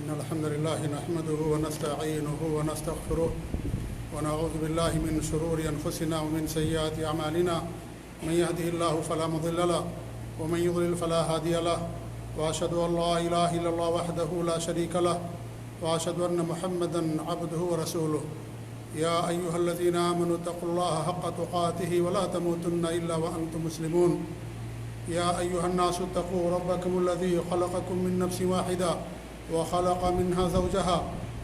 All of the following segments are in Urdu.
إن الحمد لله نحمده ونستعينه ونستغفره ونعوذ بالله من شرور أنفسنا ومن سيئات أعمالنا من يهده الله فلا مضل له ومن يضلل فلا هادي له وأشهد أن لا إله إلا الله وحده لا شريك له وأشهد أن محمدا عبده ورسوله يا أيها الذين آمنوا اتقوا الله حق تقاته ولا تموتن إلا وأنتم مسلمون يا أيها الناس اتقوا ربكم الذي خلقكم من نفس واحدة وخلق منها زوجها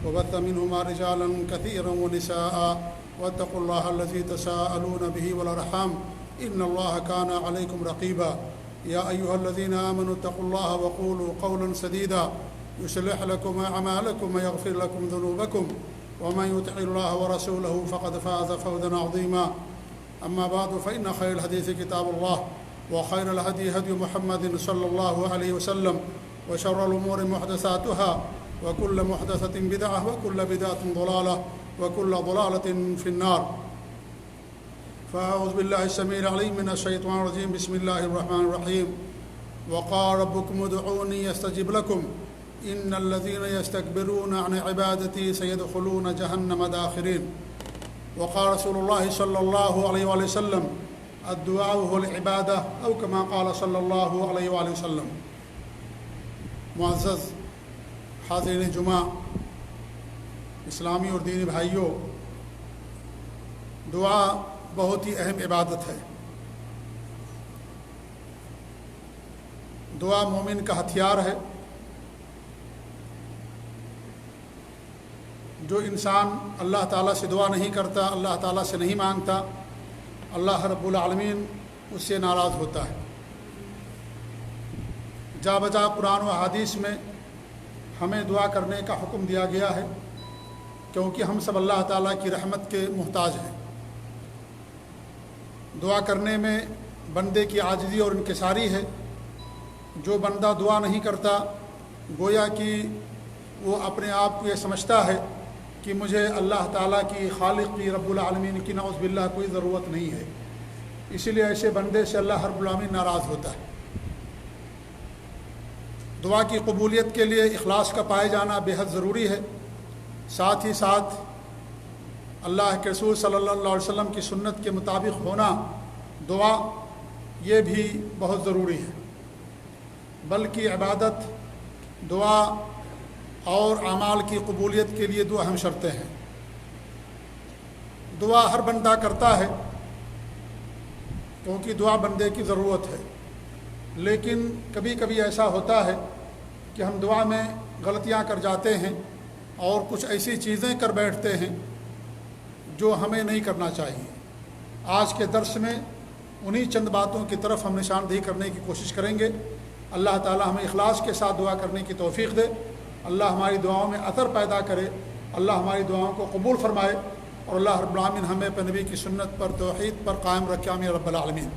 وبث منهما رجالا كثيرا ونساء واتقوا الله الذي تساءلون به والأرحام إن الله كان عليكم رقيبا يا أيها الذين آمنوا اتقوا الله وقولوا قولا سديدا يصلح لكم أعمالكم ويغفر لكم ذنوبكم ومن يطع الله ورسوله فقد فاز فوزا عظيما أما بعد فإن خير الحديث كتاب الله وخير الهدي هدي محمد صلى الله عليه وسلم وشر الأمور محدثاتها وكل محدثة بدعة وكل بدعة ضلالة وكل ضلالة في النار فأعوذ بالله السميع العليم من الشيطان الرجيم بسم الله الرحمن الرحيم وقال ربكم ادعوني يستجب لكم إن الذين يستكبرون عن عبادتي سيدخلون جهنم داخرين وقال رسول الله صلى الله عليه وآله وسلم الدعاء هو العبادة أو كما قال صلی اللہ علیہ وآلہ وسلم۔ معزز حاضرین جمعہ، اسلامی اور دینی بھائیوں، دعا بہت ہی اہم عبادت ہے۔ دعا مومن کا ہتھیار ہے۔ جو انسان اللہ تعالیٰ سے دعا نہیں کرتا، اللہ تعالیٰ سے نہیں مانگتا، اللہ رب العالمین اس سے ناراض ہوتا ہے۔ جا بجا قرآن و حدیث میں ہمیں دعا کرنے کا حکم دیا گیا ہے، کیونکہ ہم سب اللہ تعالیٰ کی رحمت کے محتاج ہیں۔ دعا کرنے میں بندے کی عاجزی اور انکساری ہے۔ جو بندہ دعا نہیں کرتا، گویا کہ وہ اپنے آپ کو یہ سمجھتا ہے کہ مجھے اللہ تعالیٰ کی، خالق کی، رب العالمین کی نعوذ باللہ کوئی ضرورت نہیں ہے۔ اسی لیے ایسے بندے سے اللہ رب العالمین ناراض ہوتا ہے۔ دعا کی قبولیت کے لیے اخلاص کا پائے جانا بے حد ضروری ہے۔ ساتھ ہی ساتھ اللہ کے رسول صلی اللہ علیہ وسلم کی سنت کے مطابق ہونا دعا، یہ بھی بہت ضروری ہے۔ بلکہ عبادت، دعا اور اعمال کی قبولیت کے لیے دو اہم شرطیں ہیں۔ دعا ہر بندہ کرتا ہے کیونکہ دعا بندے کی ضرورت ہے، لیکن کبھی کبھی ایسا ہوتا ہے کہ ہم دعا میں غلطیاں کر جاتے ہیں اور کچھ ایسی چیزیں کر بیٹھتے ہیں جو ہمیں نہیں کرنا چاہیے۔ آج کے درس میں انہی چند باتوں کی طرف ہم نشاندہی کرنے کی کوشش کریں گے۔ اللہ تعالی ہمیں اخلاص کے ساتھ دعا کرنے کی توفیق دے۔ اللہ ہماری دعاؤں میں اثر پیدا کرے، اللہ ہماری دعاؤں کو قبول فرمائے، اور اللہ رب العالمین ہمیں اپنے نبی کی سنت پر، توحید پر قائم رکھے، آمین رب العالمین۔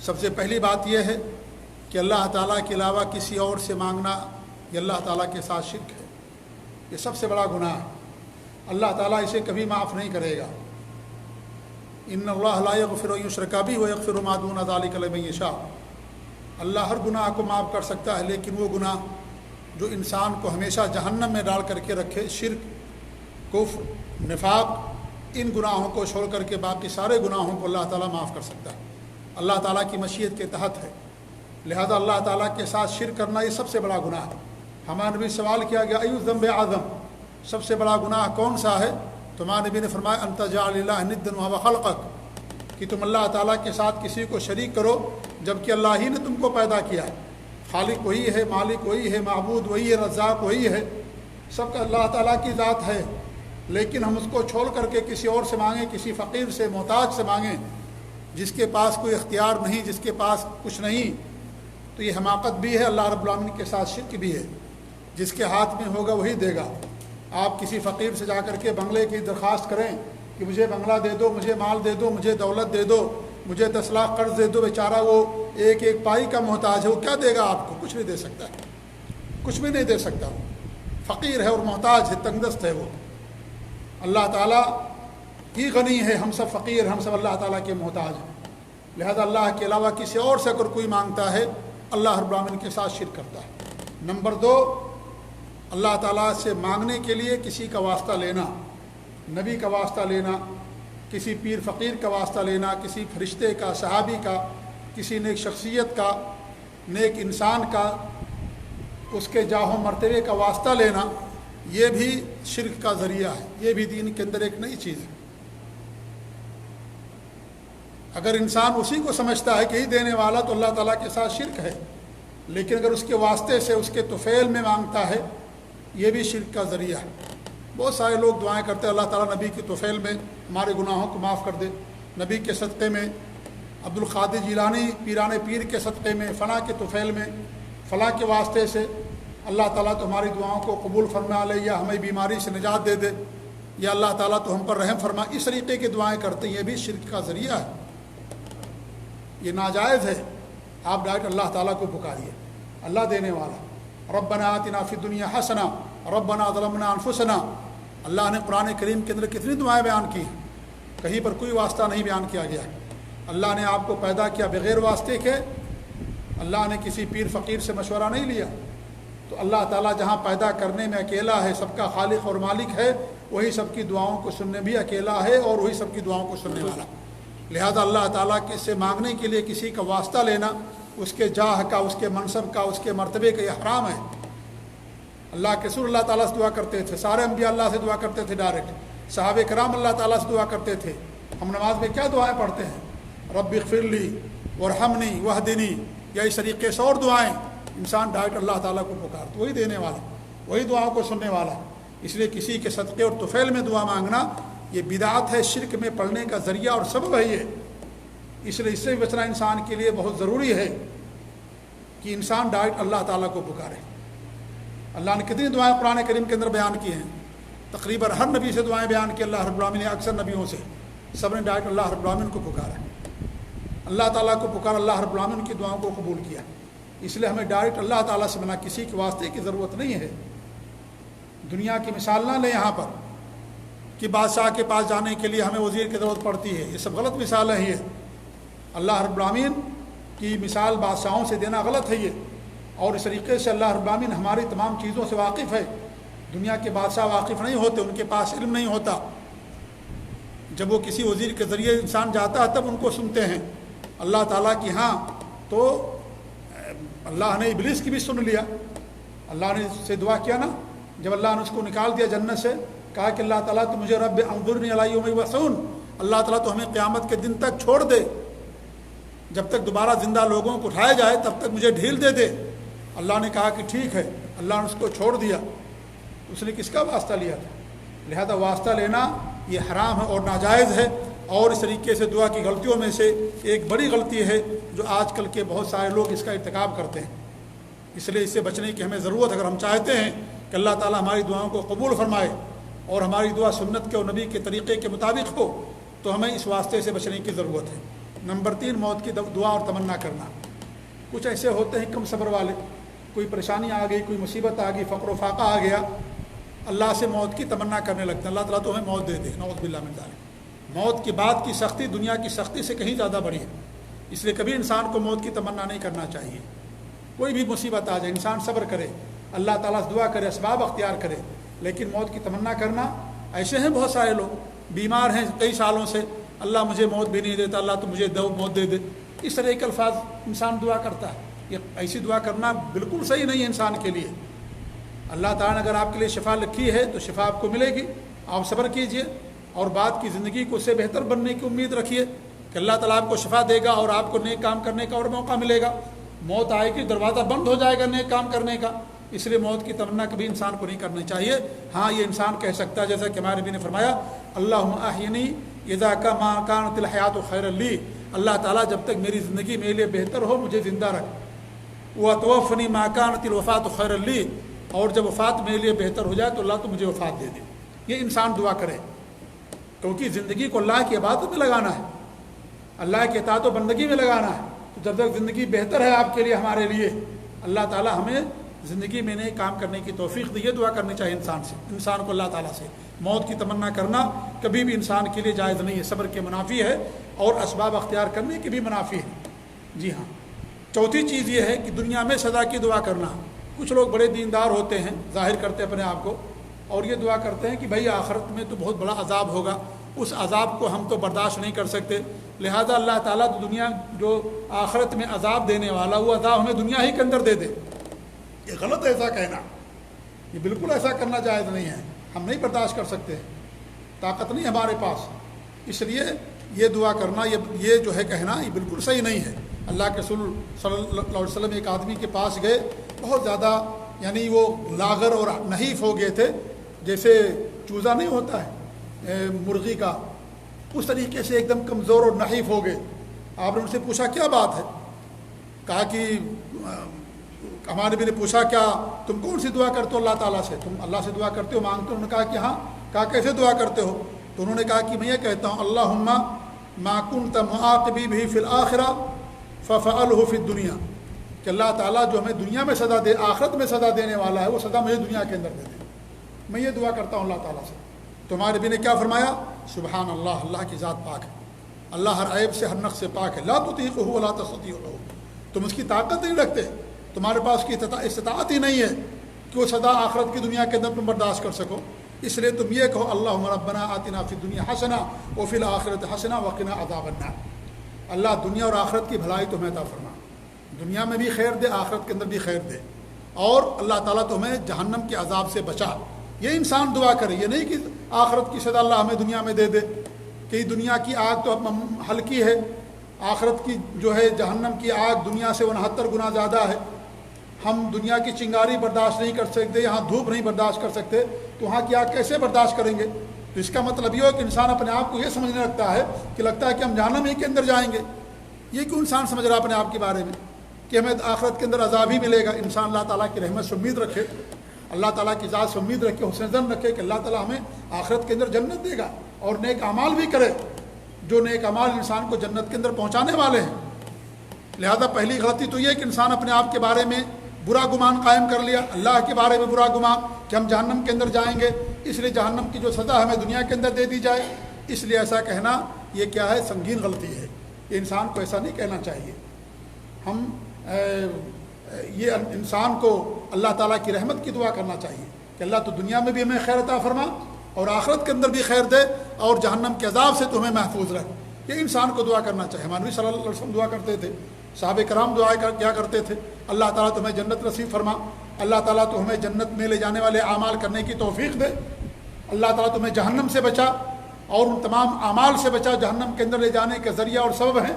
سب سے پہلی بات یہ ہے کہ اللہ تعالیٰ کے علاوہ کسی اور سے مانگنا یہ اللہ تعالیٰ کے ساتھ شرک ہے۔ یہ سب سے بڑا گناہ ہے۔ اللہ تعالیٰ اسے کبھی معاف نہیں کرے گا۔ ان اللہ لا یغفر ان یشرک بہ ویغفر ما دون ذلک لمن یشاء۔ اللہ ہر گناہ کو معاف کر سکتا ہے، لیکن وہ گناہ جو انسان کو ہمیشہ جہنم میں ڈال کر کے رکھے، شرک، کفر، نفاق، ان گناہوں کو چھوڑ کر کے باقی سارے گناہوں کو اللہ تعالیٰ معاف کر سکتا ہے۔ اللہ تعالیٰ کی مشیت کے تحت ہے، لہذا اللہ تعالیٰ کے ساتھ شرک کرنا یہ سب سے بڑا گناہ ہے۔ ہمارے نبی سوال کیا گیا ایو ذنب اعظم، سب سے بڑا گناہ کون سا ہے؟ تو ہمارے نبی نے فرمایا ان تجعل للہ ندا وهو خلقک، کہ تم اللہ تعالیٰ کے ساتھ کسی کو شریک کرو جبکہ اللہ ہی نے تم کو پیدا کیا ہے۔ خالق وہی ہے، مالک وہی ہے، معبود وہی ہے، رزاق وہی ہے، سب کا اللہ تعالیٰ کی ذات ہے، لیکن ہم اس کو چھوڑ کر کے کسی اور سے مانگیں، کسی فقیر سے، محتاج سے مانگیں، جس کے پاس کوئی اختیار نہیں، جس کے پاس کچھ نہیں، تو یہ حماقت بھی ہے، اللہ رب العالمین کے ساتھ شرک بھی ہے۔ جس کے ہاتھ میں ہوگا وہی دے گا۔ آپ کسی فقیر سے جا کر کے بنگلے کی درخواست کریں کہ مجھے بنگلہ دے دو، مجھے مال دے دو، مجھے دولت دے دو، مجھے 10 لاکھ قرض دے دو، بیچارہ وہ ایک ایک پائی کا محتاج ہے، وہ کیا دے گا آپ کو؟ کچھ نہیں دے سکتا ہے، کچھ بھی نہیں دے سکتا۔ وہ فقیر ہے اور محتاج ہے، تنگ دست ہے وہ۔ اللہ تعالیٰ ہی غنی ہے، ہم سب فقیر، ہم سب اللہ تعالیٰ کے محتاج ہیں۔ لہذا اللہ کے علاوہ کسی اور سے اگر کوئی مانگتا ہے، اللہ رب العالمین کے ساتھ شرک کرتا ہے۔ نمبر 2، اللہ تعالیٰ سے مانگنے کے لیے کسی کا واسطہ لینا، نبی کا واسطہ لینا، کسی پیر فقیر کا واسطہ لینا، کسی فرشتے کا، صحابی کا، کسی نیک شخصیت کا، نیک انسان کا، اس کے جاہ و مرتبے کا واسطہ لینا، یہ بھی شرک کا ذریعہ ہے، یہ بھی دین کے اندر ایک نئی چیز ہے۔ اگر انسان اسی کو سمجھتا ہے کہ ہی دینے والا تو اللہ تعالیٰ کے ساتھ شرک ہے، لیکن اگر اس کے واسطے سے اس کے طفیل میں مانگتا ہے یہ بھی شرک کا ذریعہ ہے۔ بہت سارے لوگ دعائیں کرتے ہیں اللہ تعالیٰ نبی کے طفیل میں ہمارے گناہوں کو معاف کر دے، نبی کے صدقے میں، عبد القادر جیلانی پیران پیر کے صدقے میں، فلاں کے طفیل میں، فلاں کے واسطے سے اللہ تعالیٰ تو ہماری دعاؤں کو قبول فرما لے، یا ہمیں بیماری سے نجات دے دے، یا اللہ تعالیٰ تو ہم پر رحم فرما، اس طریقے کی دعائیں کرتے ہیں، یہ بھی شرک کا ذریعہ ہے، یہ ناجائز ہے۔ آپ ڈائریکٹ اللہ تعالیٰ کو پکاریے، اللہ دینے والا۔ ربنا آتنا فی الدنیا حسنہ ربنا ظلمنا انفسنا، اللہ نے قرآن کریم کے اندر کتنی دعائیں بیان کی ہیں، کہیں پر کوئی واسطہ نہیں بیان کیا گیا۔ اللہ نے آپ کو پیدا کیا بغیر واسطے کے، اللہ نے کسی پیر فقیر سے مشورہ نہیں لیا، تو اللہ تعالیٰ جہاں پیدا کرنے میں اکیلا ہے، سب کا خالق اور مالک ہے، وہی سب کی دعاؤں کو سننے بھی اکیلا ہے اور وہی سب کی دعاؤں کو سننے والا۔ لہذا اللہ تعالیٰ کے سے مانگنے کے لیے کسی کا واسطہ لینا، اس کے جاہ کا، اس کے منصب کا، اس کے مرتبے کا یہ حرام ہے۔ اللہ کے رسول اللہ تعالیٰ سے دعا کرتے تھے، سارے انبیاء اللہ سے دعا کرتے تھے ڈائریکٹ، صحابہ کرام اللہ تعالیٰ سے دعا کرتے تھے۔ ہم نماز میں کیا دعائیں پڑھتے ہیں؟ رب اغفر لی وارحمنی واہدنی، یا اس طریقے سے اور دعائیں، انسان ڈائریکٹ اللہ تعالیٰ کو پکارتا، وہی دینے والا، وہی دعاؤں کو سننے والا۔ اس لیے کسی کے صدقے اور طفیل میں دعا مانگنا یہ بدعت ہے، شرک میں پڑنے کا ذریعہ اور سبب ہے یہ۔ اس لیے اس سے بچنا انسان کے لیے بہت ضروری ہے کہ انسان ڈائریکٹ اللہ تعالیٰ کو پکارے۔ اللہ نے کتنی دعائیں قرآن کریم کے اندر بیان کی ہیں، تقریباً ہر نبی سے دعائیں بیان کی اللہ رب العالمین نے، اکثر نبیوں سے سب نے ڈائریکٹ اللہ رب العالمین کو پکارا، اللہ تعالیٰ کو پکارا، اللہ رب العالمین کی دعاؤں کو قبول کیا۔ اس لیے ہمیں ڈائریکٹ اللہ تعالیٰ سے بنا کسی کے واسطے کی ضرورت نہیں ہے۔ دنیا کی مثال نہ لیں یہاں پر کہ بادشاہ کے پاس جانے کے لیے ہمیں وزیر کی ضرورت پڑتی ہے، یہ سب غلط مثال ہے۔ یہ اللہ رب العالمین کی مثال بادشاہوں سے دینا غلط ہے یہ، اور اس طریقے سے اللہ رب العالمین ہماری تمام چیزوں سے واقف ہے۔ دنیا کے بادشاہ واقف نہیں ہوتے، ان کے پاس علم نہیں ہوتا، جب وہ کسی وزیر کے ذریعے انسان جاتا ہے تب ان کو سنتے ہیں۔ اللہ تعالیٰ کی ہاں تو اللہ نے ابلیس کی بھی سن لیا، اللہ نے سے دعا کیا نا، جب اللہ نے اس کو نکال دیا جنت سے، کہا کہ اللہ تعالیٰ تو مجھے رب انظرنی الی یوم یبعثون، اللہ تعالیٰ تو ہمیں قیامت کے دن تک چھوڑ دے، جب تک دوبارہ زندہ لوگوں کو اٹھایا جائے تب تک مجھے ڈھیل دے دے۔ اللہ نے کہا کہ ٹھیک ہے، اللہ نے اس کو چھوڑ دیا، اس نے کس کا واسطہ لیا تھا؟ لہذا واسطہ لینا یہ حرام ہے اور ناجائز ہے، اور اس طریقے سے دعا کی غلطیوں میں سے ایک بڑی غلطی ہے جو آج کل کے بہت سارے لوگ اس کا ارتکاب کرتے ہیں۔ اس لیے اس سے بچنے کی ہمیں ضرورت، اگر ہم چاہتے ہیں کہ اللہ تعالیٰ ہماری دعاؤں کو قبول فرمائے اور ہماری دعا سنت کے اور نبی کے طریقے کے مطابق ہو، تو ہمیں اس واسطے سے بچنے کی ضرورت ہے۔ نمبر 3، موت کی دعا اور تمنا کرنا۔ کچھ ایسے ہوتے ہیں کم صبر والے، کوئی پریشانی آ گئی، کوئی مصیبت آ گئی، فقر و فاقہ آ گیا، اللہ سے موت کی تمنا کرنے لگتے ہیں، اللہ تعالیٰ تو ہمیں موت دے دے، نعوذ باللہ من ذالک۔ موت کے بعد کی سختی دنیا کی سختی سے کہیں زیادہ بڑی ہے، اس لیے کبھی انسان کو موت کی تمنا نہیں کرنا چاہیے۔ کوئی بھی مصیبت آ جائے انسان صبر کرے، اللہ تعالیٰ سے دعا کرے، اسباب اختیار کرے، لیکن موت کی تمنا کرنا، ایسے ہیں بہت سارے لوگ بیمار ہیں کئی سالوں سے، اللہ مجھے موت بھی نہیں دیتا، اللہ تو مجھے موت دے دے، اس طرح کے الفاظ انسان دعا کرتا ہے۔ یہ ایسی دعا کرنا بالکل صحیح نہیں ہے انسان کے لیے۔ اللہ تعالیٰ نے اگر آپ کے لیے شفا لکھی ہے تو شفا آپ کو ملے گی، آپ صبر کیجئے اور بعد کی زندگی کو اس سے بہتر بننے کی امید رکھیے کہ اللہ تعالیٰ آپ کو شفا دے گا اور آپ کو نیک کام کرنے کا اور موقع ملے گا۔ موت آئے گی، دروازہ بند ہو جائے گا نیک کام کرنے کا، اس لیے موت کی تمنا کبھی انسان کو نہیں کرنی چاہیے۔ ہاں یہ انسان کہہ سکتا ہے جیسا کہ ہمارے نبی نے فرمایا، اللہم احینی اذا ما کانت الحیات خیر لی، اللہ تعالیٰ جب تک میری زندگی میرے لیے بہتر ہو مجھے زندہ رکھ، وتوفنی ما کانت الوفات خیر لی، اور جب وفات میرے لیے بہتر ہو جائے تو اللہ تو مجھے وفات دے دے۔ یہ انسان دعا کرے، کیونکہ زندگی کو اللہ کی عبادت میں لگانا ہے، اللہ کی اطاعت و بندگی میں لگانا ہے، تو جب تک زندگی بہتر ہے آپ کے لیے، ہمارے لیے، اللہ تعالیٰ ہمیں زندگی میں نئے کام کرنے کی توفیق دی۔ یہ دعا کرنی چاہیے انسان کو اللہ تعالیٰ سے۔ موت کی تمنا کرنا کبھی بھی انسان کے لیے جائز نہیں ہے، صبر کے منافی ہے اور اسباب اختیار کرنے کے بھی منافی ہے۔ جی ہاں، چوتھی چیز یہ ہے کہ دنیا میں سزا کی دعا کرنا، کچھ لوگ بڑے دیندار ہوتے ہیں، ظاہر کرتے اپنے آپ کو، اور یہ دعا کرتے ہیں کہ بھائی آخرت میں تو بہت بڑا عذاب ہوگا، اس عذاب کو ہم تو برداشت نہیں کر سکتے، لہذا اللہ تعالیٰ تو دنیا جو آخرت میں عذاب دینے والا وہ عذاب ہمیں دنیا ہی کے اندر دے دے۔ یہ غلط ہے ایسا کہنا، یہ بالکل ایسا کرنا جائز نہیں ہے، ہم نہیں برداشت کر سکتے، طاقت نہیں ہمارے پاس، اس لیے یہ دعا کرنا، یہ جو ہے کہنا، یہ بالکل صحیح نہیں ہے۔ اللہ کے رسول صلی اللہ علیہ وسلم ایک آدمی کے پاس گئے، بہت زیادہ یعنی وہ لاغر اور نحیف ہو گئے تھے، جیسے چوزا نہیں ہوتا ہے مرغی کا، اس طریقے سے ایک دم کمزور اور نحیف ہو گئے۔ آپ نے ان سے پوچھا کیا بات ہے؟ کہا کہ ہمارے بھی نے پوچھا کیا تم کون سی دعا کرتے ہو اللہ تعالیٰ سے، تم اللہ سے دعا کرتے ہو، مانگتے ہو؟ انہوں نے کہا کہ ہاں۔ کہا کیسے دعا کرتے ہو؟ تو انہوں نے کہا کہ میں یہ کہتا ہوں اللہم ما کنت معاقبی بھی فی الآخرہ ففعلہ فی الدنیا، کہ اللہ تعالیٰ جو ہمیں دنیا میں سزا دے، آخرت میں سزا دینے والا ہے، وہ سزا مجھے دنیا کے اندر دے دے۔ میں یہ دعا کرتا ہوں اللہ تعالیٰ سے۔ تمہارے بھی نے کیا فرمایا؟ سبحان اللہ، اللہ کی ذات پاک ہے، اللہ ہر عیب سے ہر نقص سے پاک ہے، لا تطیقہ ولا تستطیعہ، تم اس کی طاقت نہیں رکھتے، تمہارے پاس کی استطاعت ہی نہیں ہے کہ وہ سزا آخرت کی دنیا کے اندر تم برداشت کر سکو، اس لیے تم یہ کہو اللہم ربنا آتنا فی الدنیا حسنہ وفی الآخرۃ حسنہ وقنا عذاب النار، اللہ دنیا اور آخرت کی بھلائی تمہیں عطا فرما، دنیا میں بھی خیر دے، آخرت کے اندر بھی خیر دے، اور اللہ تعالیٰ تمہیں جہنم کے عذاب سے بچا۔ یہ انسان دعا کرے، یہ نہیں کہ آخرت کی سزا اللہ ہمیں دنیا میں دے دے، کہ دنیا کی آگ تو ہلکی ہے، آخرت کی جو ہے جہنم کی آگ دنیا سے 69 گنا زیادہ ہے، ہم دنیا کی چنگاری برداشت نہیں کر سکتے، یہاں دھوپ نہیں برداشت کر سکتے، تو وہاں کی آگ کیسے برداشت کریں گے؟ تو اس کا مطلب یہ ہو کہ انسان اپنے آپ کو یہ سمجھنے لگتا ہے کہ لگتا ہے کہ ہم جہنم ہی کے اندر جائیں گے۔ یہ کیوں انسان سمجھ رہا اپنے آپ کے بارے میں کہ ہمیں آخرت کے اندر عذاب ہی ملے گا؟ انسان اللہ تعالیٰ کی رحمت سے امید رکھے، اللہ تعالیٰ کی ذات سے امید رکھے، حسن ظن رکھے کہ اللہ تعالیٰ ہمیں آخرت کے اندر جنت دے گا، اور نیک اعمال بھی کرے، جو نیک اعمال انسان کو جنت کے اندر پہنچانے والے ہیں۔ لہذا پہلی غلطی تو یہ ہے کہ انسان اپنے آپ کے بارے میں برا گمان قائم کر لیا، اللہ کے بارے میں برا گمان کہ ہم جہنم کے اندر جائیں گے، اس لیے جہنم کی جو سزا ہمیں دنیا کے اندر دے دی جائے، اس لیے ایسا کہنا یہ کیا ہے؟ سنگین غلطی ہے، یہ انسان کو ایسا نہیں کہنا چاہیے۔ ہم یہ انسان کو اللہ تعالیٰ کی رحمت کی دعا کرنا چاہیے کہ اللہ تو دنیا میں بھی ہمیں خیر عطا فرما اور آخرت کے اندر بھی خیر دے، اور جہنم کے عذاب سے تو ہمیں محفوظ رکھ، یہ انسان کو دعا کرنا چاہیے۔ ہمارے نبی صلی اللہ علیہ وسلم دعا کرتے تھے، صحابہ کرام دعا کیا کرتے تھے؟ اللہ تعالیٰ تمہیں جنت نصیب فرما، اللہ تعالیٰ تو ہمیں جنت میں لے جانے والے اعمال کرنے کی توفیق دے، اللہ تعالیٰ تمہیں جہنم سے بچا اور ان تمام اعمال سے بچا جہنم کے اندر لے جانے کے ذریعہ اور سبب ہیں۔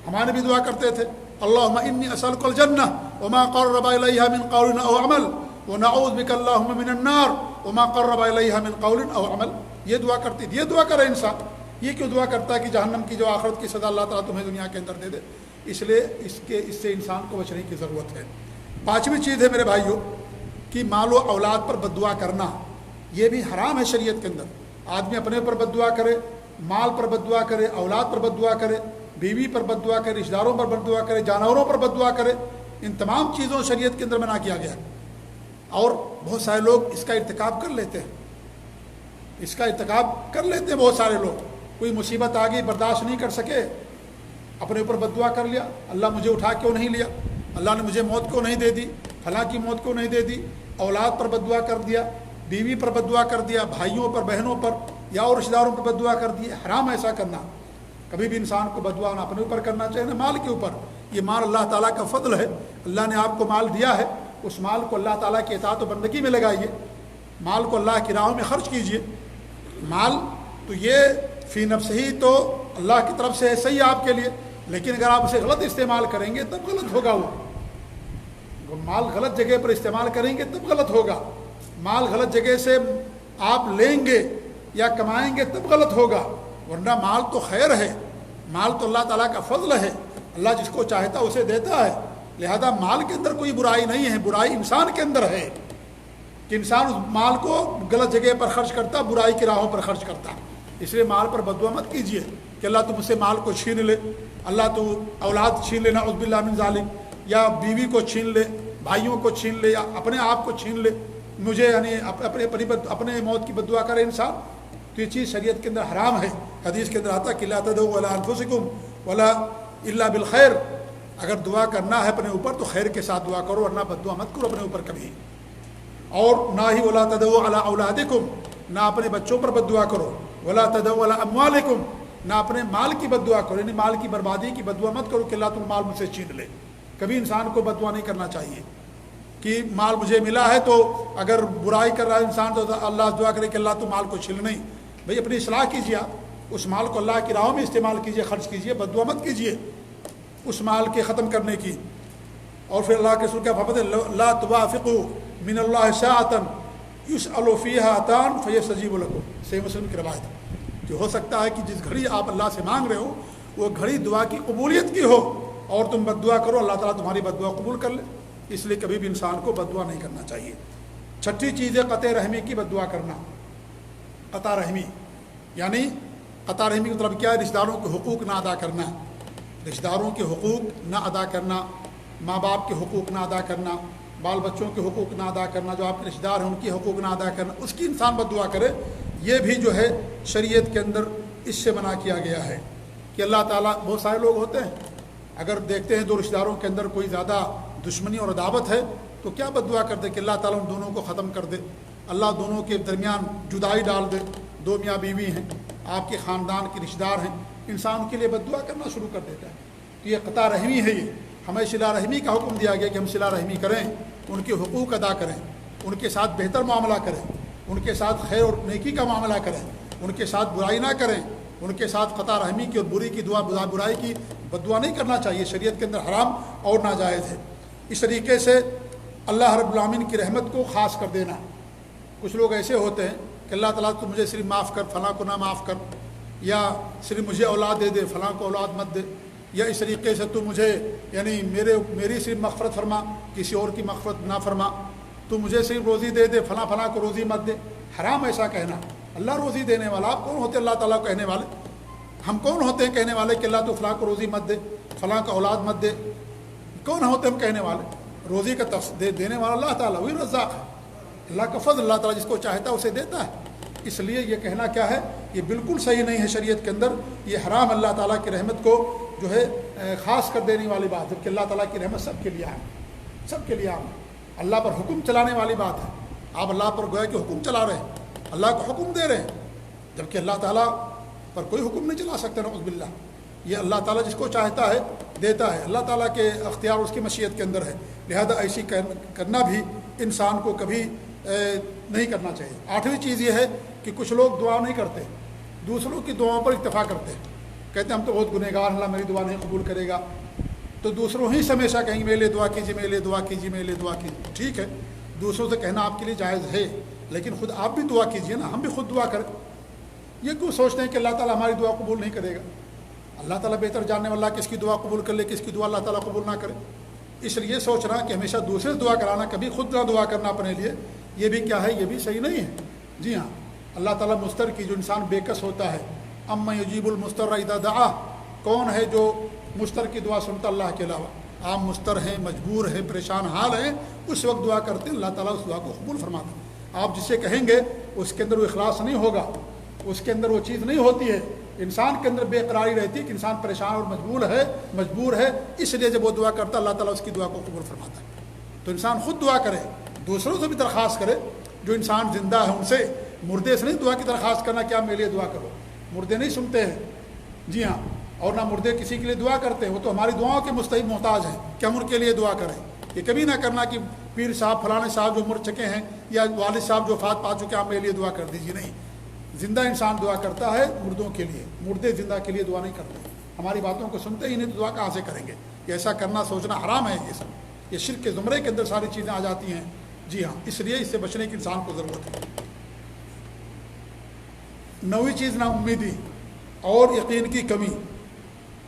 ہمارے بھی دعا کرتے تھے اللہم انی اسألک الجنہ وما قرب الیہا من قول او عمل ونعوذ بک اللہم من النار وما قرب الیہا من قول او عمل، یہ دعا کرتی تھی۔ یہ دعا کرے انسان، یہ کیوں دعا کرتا ہے کہ جہنم کی جو آخرت کی سزا اللہ تعالیٰ تمہیں دنیا کے اندر دے دے؟ اس لیے اس سے انسان کو بچنے کی ضرورت ہے۔ پانچویں چیز ہے میرے بھائیوں کہ مال و اولاد پر بد دعا کرنا، یہ بھی حرام ہے شریعت کے اندر۔ آدمی اپنے پر بد دعا کرے، مال پر بد دعا کرے، اولاد پر بد دعا کرے، بیوی پر بد دعا کرے، رشتہ داروں پر بد دعا کرے، جانوروں پر بد دعا کرے، ان تمام چیزوں شریعت کے اندر منع کیا گیا ہے۔ اور بہت سارے لوگ اس کا ارتکاب کر لیتے ہیں، اس کا ارتکاب کر لیتے ہیں بہت سارے لوگ۔ کوئی مصیبت آ گئی، برداشت نہیں کر سکے، اپنے اوپر بد دعا کر لیا، اللہ مجھے اٹھا کیوں نہیں لیا، اللہ نے مجھے موت کیوں نہیں دے دی، فلاں کی موت کیوں نہیں دے دی، اولاد پر بد دعا کر دیا، بیوی پر بد دعا کر دیا، بھائیوں پر، بہنوں پر یا اور رشتہ داروں پر بد دعا کر دی۔ حرام ایسا کرنا، کبھی بھی انسان کو بد دعا نہ اپنے اوپر کرنا چاہیے نہ مال کے اوپر۔ یہ مال اللہ تعالیٰ کا فضل ہے، اللہ نے آپ کو مال دیا ہے، اس مال کو اللہ تعالیٰ کی اطاعت و بندگی میں لگائیے، مال کو اللہ کی راہوں میں خرچ کیجیے۔ مال تو یہ فی نفس ہی تو اللہ کی طرف سے ہے، صحیح آپ کے لیے، لیکن اگر آپ اسے غلط استعمال کریں گے تب غلط ہوگا۔ وہ مال غلط جگہ پر استعمال کریں گے تب غلط ہوگا، مال غلط جگہ سے آپ لیں گے یا کمائیں گے تب غلط ہوگا، ورنہ مال تو خیر ہے، مال تو اللہ تعالیٰ کا فضل ہے، اللہ جس کو چاہتا اسے دیتا ہے۔ لہذا مال کے اندر کوئی برائی نہیں ہے، برائی انسان کے اندر ہے کہ انسان اس مال کو غلط جگہ پر خرچ کرتا، برائی کی راہوں پر خرچ کرتا۔ اس لیے مال پر بد دعا مت کیجیے کہ اللہ تم سے مال کو چھین لے، اللہ تو اولاد چھین لے، نعوذ باللہ من ذالک، یا بیوی کو چھین لے، بھائیوں کو چھین لے، یا اپنے آپ کو چھین لے، مجھے یعنی اپنے موت کی بد دعا کرے انسان، تو یہ چیز شریعت کے اندر حرام ہے۔ حدیث کے اندر آتا کہ لا تدعوا علی انفسکم ولا الا بالخیر، اگر دعا کرنا ہے اپنے اوپر تو خیر کے ساتھ دعا کرو، ورنہ بد دعا مت کرو اپنے اوپر کبھی. اور نہ ہی ولا تدعوا علی اولادکم، نہ اپنے بچوں پر بد دعا کرو. ولا تدعوا علی اموالکم، نہ اپنے مال کی بد دعا کرو، یعنی مال کی بربادی کی بد دعا مت کرو کہ اللہ تم مال مجھ سے چھین لے. کبھی انسان کو بد دعا نہیں کرنا چاہیے کہ مال مجھے ملا ہے تو اگر برائی کر رہا ہے انسان تو اللہ دعا کرے کہ اللہ تم مال کو چھین. نہیں بھئی، اپنی اصلاح کیجیے، اس مال کو اللہ کی راہوں میں استعمال کیجیے، خرچ کیجیے، بد دعا مت کیجیے اس مال کے ختم کرنے کی. اور پھر اللہ کے رسول کیا فرماتے ہیں، لا توافقوا من اللہ ساعة یسأل فیہا عطاء فیستجیب لکم. صحیح مسلم کی روایت ہے کہ ہو سکتا ہے کہ جس گھڑی آپ اللہ سے مانگ رہے ہو وہ گھڑی دعا کی قبولیت کی ہو اور تم بد دعا کرو، اللہ تعالیٰ تمہاری بد دعا قبول کر لے. اس لیے کبھی بھی انسان کو بد دعا نہیں کرنا چاہیے. چھٹی چیز ہے قطع رحمی کی بد دعا کرنا. قطع رحمی یعنی قطع رحمی کا مطلب کیا ہے؟ رشتہ داروں کے حقوق نہ ادا کرنا. رشتہ داروں کے حقوق نہ ادا کرنا، ماں باپ کے حقوق نہ ادا کرنا، بال بچوں کے حقوق نہ ادا کرنا، جو آپ کے رشتہ دار ہیں ان کے حقوق نہ ادا کرنا، اس کی انسان بد دعا کرے. یہ بھی جو ہے شریعت کے اندر اس سے منع کیا گیا ہے کہ اللہ تعالیٰ، بہت سارے لوگ ہوتے ہیں اگر دیکھتے ہیں دو رشتہ داروں کے اندر کوئی زیادہ دشمنی اور عداوت ہے تو کیا بد دعا کر دے کہ اللہ تعالیٰ ان دونوں کو ختم کر دے، اللہ دونوں کے درمیان جدائی ڈال دے. دو میاں بیوی ہیں، آپ کے خاندان کے رشتہ دار ہیں، انسان کے لیے بد دعا کرنا شروع کر دیتا ہے. تو یہ قطع رحمی ہے. یہ ہمیں صلہ رحمی کا حکم دیا گیا کہ ہم صلہ رحمی کریں، ان کے حقوق ادا کریں، ان کے ساتھ بہتر معاملہ کریں، ان کے ساتھ خیر اور نیکی کا معاملہ کریں، ان کے ساتھ برائی نہ کریں، ان کے ساتھ قطع رحمی کی اور بری کی دعا، برائی کی بد دعا نہیں کرنا چاہیے. شریعت کے اندر حرام اور ناجائز ہے. اس طریقے سے اللہ رب العالمین کی رحمت کو خاص کر دینا. کچھ لوگ ایسے ہوتے ہیں کہ اللہ تعالیٰ تو مجھے صرف معاف کر، فلاں کو نہ معاف کر، یا صرف مجھے اولاد دے دے، فلاں کو اولاد مت دے، یا اس طریقے سے تو مجھے یعنی میری صرف مغفرت فرما، کسی اور کی مغفرت نہ فرما، تو مجھے صرف روزی دے دے، فلاں کو روزی مت دے. حرام ایسا کہنا. اللہ روزی دینے والا. آپ کون ہوتے اللہ تعالیٰ کو کہنے والے؟ ہم کون ہوتے ہیں کہنے والے کہ اللہ تو فلاں کو روزی مت دے، فلاں کا اولاد مت دے؟ کون ہوتے ہم کہنے والے؟ روزی کا دینے والا اللہ تعالیٰ، وہی رزاق ہے. اللہ کا فضل، اللہ تعالیٰ جس کو چاہتا ہے اسے دیتا ہے. اس لیے یہ کہنا کیا ہے، یہ بالکل صحیح نہیں ہے شریعت کے اندر. یہ حرام، اللہ تعالیٰ کی رحمت کو جو ہے خاص کر دینے والی بات ہے، کہ اللہ تعالیٰ کی رحمت سب کے لیے ہے، سب کے لیے عام ہے. اللہ پر حکم چلانے والی بات ہے. آپ اللہ پر گویا کہ حکم چلا رہے ہیں، اللہ کو حکم دے رہے ہیں، جبکہ اللہ تعالیٰ پر کوئی حکم نہیں چلا سکتے. نعوذ باللہ. یہ اللہ تعالیٰ جس کو چاہتا ہے دیتا ہے، اللہ تعالیٰ کے اختیار اس کی مشیت کے اندر ہے. لہذا ایسی کرنا بھی انسان کو کبھی نہیں کرنا چاہیے. 8ویں چیز یہ ہے کہ کچھ لوگ دعا نہیں کرتے، دوسروں کی دعاؤں پر اکتفا کرتے ہیں. کہتے ہیں ہم تو بہت گنہگار ہیں، اللہ میری دعا نہیں قبول کرے گا، تو دوسروں ہی سے ہمیشہ کہیں گے میرے لیے دعا کیجیے، میرے لیے دعا کیجیے، میرے لیے دعا کیجیے. ٹھیک ہے، دوسروں سے کہنا آپ کے لیے جائز ہے، لیکن خود آپ بھی دعا کیجیے نا، ہم بھی خود دعا کریں. یہ کیوں سوچتے ہیں کہ اللہ تعالیٰ ہماری دعا قبول نہیں کرے گا؟ اللہ تعالیٰ بہتر جاننے والا، کس کی دعا قبول کر لے، کس کی دعا اللہ تعالیٰ قبول نہ کرے. اس لیے سوچنا کہ ہمیشہ دوسرے سے دعا کرانا، کبھی خود نہ دعا کرنا اپنے لیے، یہ بھی کیا ہے، یہ بھی صحیح نہیں ہے. جی ہاں، اللہ تعالیٰ مستر کی، جو انسان بے کس ہوتا ہے، اما یجیب المستر اذا دعا، کون ہے جو مستر کی دعا سنتا اللہ کے علاوہ؟ آپ مستر ہیں، مجبور ہیں، پریشان حال ہیں، اس وقت دعا کرتے ہیں، اللہ تعالیٰ اس دعا کو قبول فرماتا ہے. آپ جسے کہیں گے اس کے اندر وہ اخلاص نہیں ہوگا، اس کے اندر وہ چیز نہیں ہوتی ہے. انسان کے اندر بے قراری رہتی ہے کہ انسان پریشان اور مجبور ہے، اس لیے جب وہ دعا کرتا ہے اللہ تعالیٰ اس کی دعا کو قبول فرماتا ہے. تو انسان خود دعا کرے، دوسروں سے بھی درخواست کرے. جو انسان زندہ ہے ان سے، مردے سے نہیں دعا کی درخواست کرنا کہ آپ میرے لیے دعا کرو. مردے نہیں سنتے ہیں. جی ہاں، اور نہ مردے کسی کے لیے دعا کرتے ہیں، وہ تو ہماری دعاؤں کے مستحق محتاج ہیں کہ ہم ان کے لیے دعا کریں. یہ کبھی نہ کرنا کہ پیر صاحب، فلانے صاحب جو مر چکے ہیں، یا والد صاحب جو وفات پا چکے ہیں، آپ میرے لیے دعا کر دیجیے. نہیں، زندہ انسان دعا کرتا ہے مردوں کے لیے، مردے زندہ کے لیے دعا نہیں کرتے. ہماری باتوں کو سنتے ہی نہیں تو دعا کہاں سے کریں گے؟ ایسا کرنا، سوچنا حرام ہے. یہ سب یہ شرک کے زمرے کے اندر ساری چیزیں آ جاتی ہیں. جی ہاں، اس لیے اس سے بچنے کی انسان کو ضرورت ہے. 9ویں چیز، نا امیدی اور یقین کی کمی.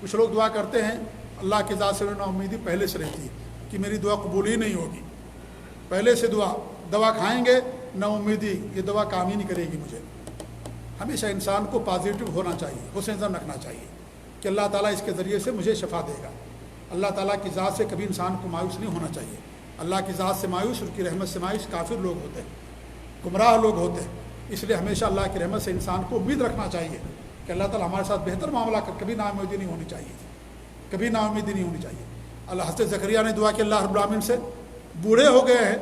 کچھ لوگ دعا کرتے ہیں، اللہ کے ذات سے نا امیدی پہلے سے رہتی ہے کہ میری دعا قبول ہی نہیں ہوگی. پہلے سے دوا کھائیں گے، نا امیدی، یہ دوا کام ہی نہیں کرے گی مجھے. ہمیشہ انسان کو پازیٹیو ہونا چاہیے، حسن ظن رکھنا چاہیے کہ اللہ تعالیٰ اس کے ذریعے سے مجھے شفا دے گا. اللہ تعالیٰ کی ذات سے کبھی انسان کو مایوس نہیں ہونا چاہیے. اللہ کی ذات سے مایوس، ان کی رحمت سے مایوس کافر لوگ ہوتے ہیں، گمراہ لوگ ہوتے ہیں. اس لیے ہمیشہ اللہ کی رحمت سے انسان کو امید رکھنا چاہیے کہ اللہ تعالیٰ ہمارے ساتھ بہتر معاملہ کر. کبھی نا امیدی نہیں ہونی چاہیے، کبھی نا امیدی نہیں ہونی چاہیے. اللہ حضرت زکریا نے دعا کی اللہ رب العالمین سے، بوڑھے ہو گئے ہیں،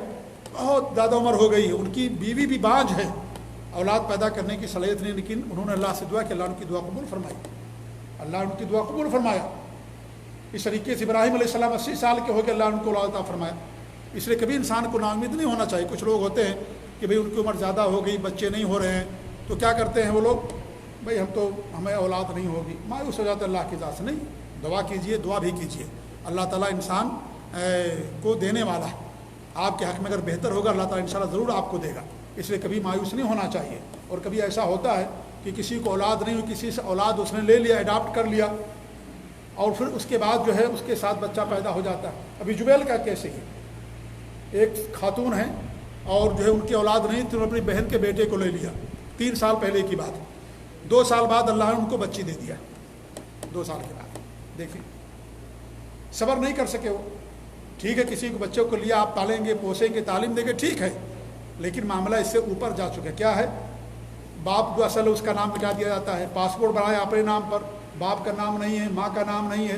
بہت زیادہ عمر ہو گئی ہے، ان کی بیوی بھی بانجھ ہے، اولاد پیدا کرنے کی صلاحیت نہیں، لیکن انہوں نے اللہ سے دعا کہ اللہ ان کی دعا قبول فرمائی، اللہ ان کی دعا قبول فرمایا۔ اس طریقے سے ابراہیم علیہ السلام 80 سال کے ہو کے اللہ ان کو اولاد عطا فرمایا۔ اس لیے کبھی انسان کو نا امید نہیں ہونا چاہیے۔ کچھ لوگ ہوتے ہیں کہ بھئی ان کی عمر زیادہ ہو گئی، بچے نہیں ہو رہے ہیں، تو کیا کرتے ہیں وہ لوگ، بھئی ہمیں اولاد نہیں ہوگی، مایوس ہو جاتے اللہ کی ذات سے۔ نہیں، دعا کیجئے، دعا بھی کیجئے، اللہ تعالیٰ انسان کو دینے والا ہے، آپ کے حق میں اگر بہتر ہوگا اللہ تعالیٰ انشاءاللہ ضرور آپ کو دے گا، اس لیے کبھی مایوس نہیں ہونا چاہیے۔ اور کبھی ایسا ہوتا ہے کہ کسی کو اولاد نہیں ہوئی، کسی سے اولاد اس نے لے لیا، اڈاپٹ کر لیا، اور پھر اس کے بعد جو ہے اس کے ساتھ بچہ پیدا ہو جاتا ہے۔ ابھی جبیل کا کیسے ہی ایک خاتون ہیں اور جو ہے ان کی اولاد نہیں تھی، انہوں نے اپنی بہن کے بیٹے کو لے لیا، 3 سال پہلے کی بات، 2 سال بعد اللہ نے ان کو بچی دے دیا، 2 سال کے بعد۔ دیکھیں صبر نہیں کر سکے وہ، ٹھیک ہے کسی کو بچوں کو لیا، آپ پالیں گے، پوسیں گے، تعلیم دیں گے، ٹھیک ہے، لیکن معاملہ اس سے اوپر جا چکا ہے۔ کیا ہے، باپ جو اصل اس کا نام مٹا دیا جاتا ہے، پاسپورٹ بنایا اپنے نام پر، باپ کا نام نہیں ہے، ماں کا نام نہیں ہے،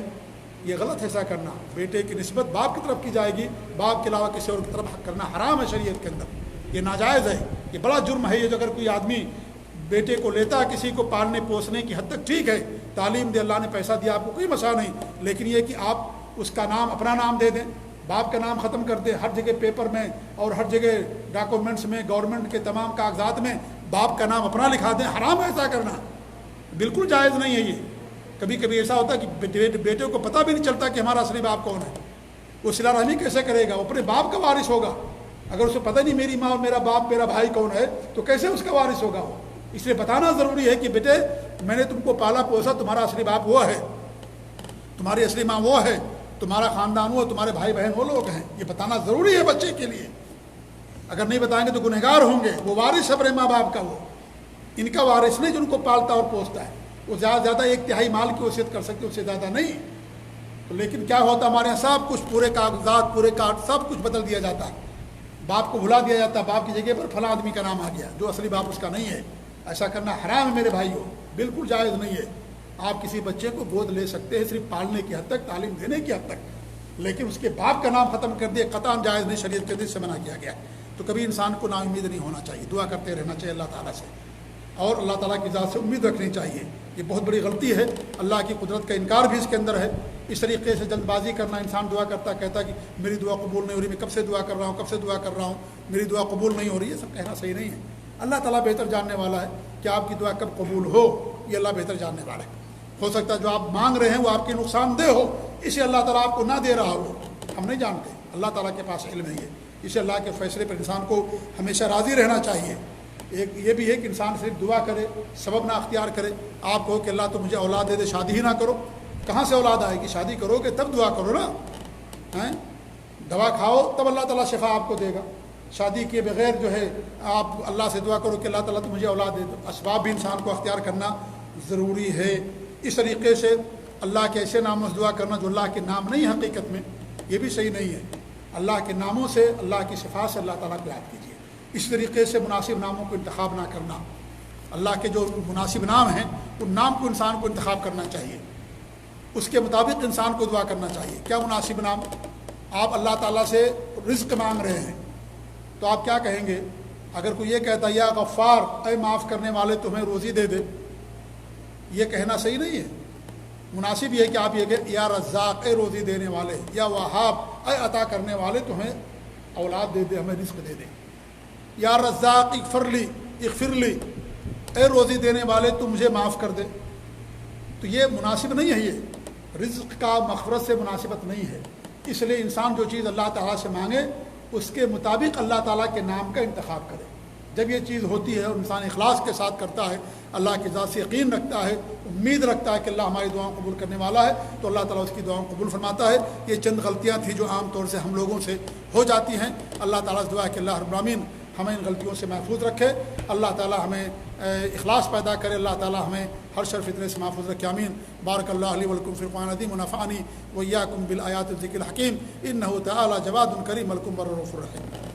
یہ غلط ہے ایسا کرنا۔ بیٹے کی نسبت باپ کی طرف کی جائے گی، باپ کے علاوہ کسی اور کی طرف کرنا حرام ہے شریعت کے اندر، یہ ناجائز ہے، یہ بڑا جرم ہے۔ یہ جو اگر کوئی آدمی بیٹے کو لیتا ہے کسی کو پالنے پوسنے کی حد تک ٹھیک ہے، تعلیم دے، اللہ نے پیسہ دیا آپ کو، کوئی مسئلہ نہیں، لیکن یہ کہ آپ اس کا نام اپنا نام دے دیں، باپ کا نام ختم کر دیں، ہر جگہ پیپر میں اور ہر جگہ ڈاکومنٹس میں، گورنمنٹ کے تمام کاغذات میں باپ کا نام اپنا لکھا دیں، حرام ہے ایسا کرنا، بالکل جائز نہیں ہے یہ۔ کبھی کبھی ایسا ہوتا ہے کہ بیٹے کو پتہ بھی نہیں چلتا کہ ہمارا اصلی باپ کون ہے، وہ صلہ رحمی کیسے کرے گا، وہ اپنے باپ کا وارث ہوگا، اگر اسے پتہ نہیں میری ماں اور میرا باپ میرا بھائی کون ہے تو کیسے اس کا وارث ہوگا وہ۔ اس لیے بتانا ضروری ہے کہ بیٹے میں نے تم کو پالا پوسا، تمہارا اصلی باپ وہ ہے، تمہاری اصلی ماں وہ ہے، تمہارا خاندان وہ، تمہارے بھائی بہن وہ لوگ ہیں، یہ بتانا ضروری ہے بچے کے لیے۔ اگر نہیں بتائیں گے تو گنہگار ہوں گے، وہ وارث ہے اپنے ماں باپ کا، وہ ان کا وارث نہیں جو ان کو پالتا اور پوستا ہے، وہ زیادہ 1/3 مال کی وصیت کر سکتے، اس سے زیادہ نہیں۔ تو لیکن کیا ہوتا ہمارے یہاں سب کچھ، پورے کاغذات، پورے کارڈ، سب کچھ بدل دیا جاتا ہے، باپ کو بھلا دیا جاتا ہے، باپ کی جگہ پر فلاں آدمی کا نام آ گیا جو اصلی باپ اس کا نہیں ہے۔ ایسا کرنا حرام ہے میرے بھائیوں، بالکل جائز نہیں ہے۔ آپ کسی بچے کو گود لے سکتے ہیں صرف پالنے کی حد تک، تعلیم دینے کی حد تک، لیکن اس کے باپ کا نام ختم کر دیا قطعاً جائز نہیں، شریعت کے دل سے منع کیا گیا۔ تو کبھی انسان کو نا امید نہیں ہونا چاہیے، دعا کرتے رہنا چاہیے اللہ تعالیٰ سے، اور اللہ تعالیٰ کی ذات سے امید رکھنی چاہیے۔ یہ بہت بڑی غلطی ہے، اللہ کی قدرت کا انکار بھی اس کے اندر ہے۔ اس طریقے سے جلد بازی کرنا، انسان دعا کرتا کہتا کہ میری دعا قبول نہیں ہو رہی، میں کب سے دعا کر رہا ہوں، کب سے دعا کر رہا ہوں، میری دعا قبول نہیں ہو رہی، یہ سب کہنا صحیح نہیں ہے۔ اللہ تعالیٰ بہتر جاننے والا ہے کہ آپ کی دعا کب قبول ہو، یہ اللہ بہتر جاننے والا ہے۔ ہو سکتا ہے جو آپ مانگ رہے ہیں وہ آپ کے نقصان دہ ہو، اسے اللہ تعالیٰ آپ کو نہ دے رہا ہو، ہم نہیں جانتے، اللہ تعالیٰ کے پاس علم ہے۔ اسے اللہ کے فیصلے پر انسان کو ہمیشہ راضی رہنا چاہیے۔ ایک یہ بھی ہے کہ انسان صرف دعا کرے، سبب نہ اختیار کرے۔ آپ کہو کہ اللہ تو مجھے اولاد دے دے، شادی ہی نہ کرو، کہاں سے اولاد آئے گی؟ شادی کرو گے تب دعا کرو نا، دوا کھاؤ تب اللہ تعالیٰ شفا آپ کو دے گا۔ شادی کے بغیر جو ہے آپ اللہ سے دعا کرو کہ اللہ تعالیٰ تو مجھے اولاد دے دو، اسباب بھی انسان کو اختیار کرنا ضروری ہے۔ اس طریقے سے اللہ کے ایسے ناموں سے دعا کرنا جو اللہ کے نام نہیں حقیقت میں، یہ بھی صحیح نہیں ہے۔ اللہ کے ناموں سے، اللہ کی صفات سے اللہ تعالیٰ کو یاد کیجیے۔ اس طریقے سے مناسب ناموں کو انتخاب نہ کرنا، اللہ کے جو مناسب نام ہیں ان نام کو انسان کو انتخاب کرنا چاہیے، اس کے مطابق انسان کو دعا کرنا چاہیے۔ کیا مناسب نام؟ آپ اللہ تعالیٰ سے رزق مانگ رہے ہیں تو آپ کیا کہیں گے؟ اگر کوئی یہ کہتا ہے یا غفار، اے معاف کرنے والے تمہیں روزی دے دے، یہ کہنا صحیح نہیں ہے۔ مناسب یہ ہے کہ آپ یہ کہ یا رزاق، اے روزی دینے والے، یا وہاب، اے عطا کرنے والے تمہیں اولاد دے دے، ہمیں رزق دے دے۔ یا رزاق اغفر لی، اے روزی دینے والے تم مجھے معاف کر دے، تو یہ مناسب نہیں ہے۔ یہ رزق کا مغفرت سے مناسبت نہیں ہے۔ اس لیے انسان جو چیز اللہ تعالیٰ سے مانگے اس کے مطابق اللہ تعالیٰ کے نام کا انتخاب کرے۔ جب یہ چیز ہوتی ہے اور انسان اخلاص کے ساتھ کرتا ہے، اللہ کی ذات سے یقین رکھتا ہے، امید رکھتا ہے کہ اللہ ہماری دعاؤں قبول کرنے والا ہے، تو اللہ تعالیٰ اس کی دعاؤں قبول فرماتا ہے۔ یہ چند غلطیاں تھیں جو عام طور سے ہم لوگوں سے ہو جاتی ہیں۔ اللہ تعالیٰ سے دعا ہے کہ اللہ رب العالمین ہمیں ان غلطیوں سے محفوظ رکھے، اللہ تعالیٰ ہمیں اخلاص پیدا کرے، اللہ تعالیٰ ہمیں ہر شر فتنے سے محفوظ رکھے، آمین۔ بارک اللہ علی ولکم فی القرآن العظیم ونفعنی وإیاکم بالآیات الذکر الحکیم، انہ تعالی جواد کریم الکم الرؤوف الرحیم۔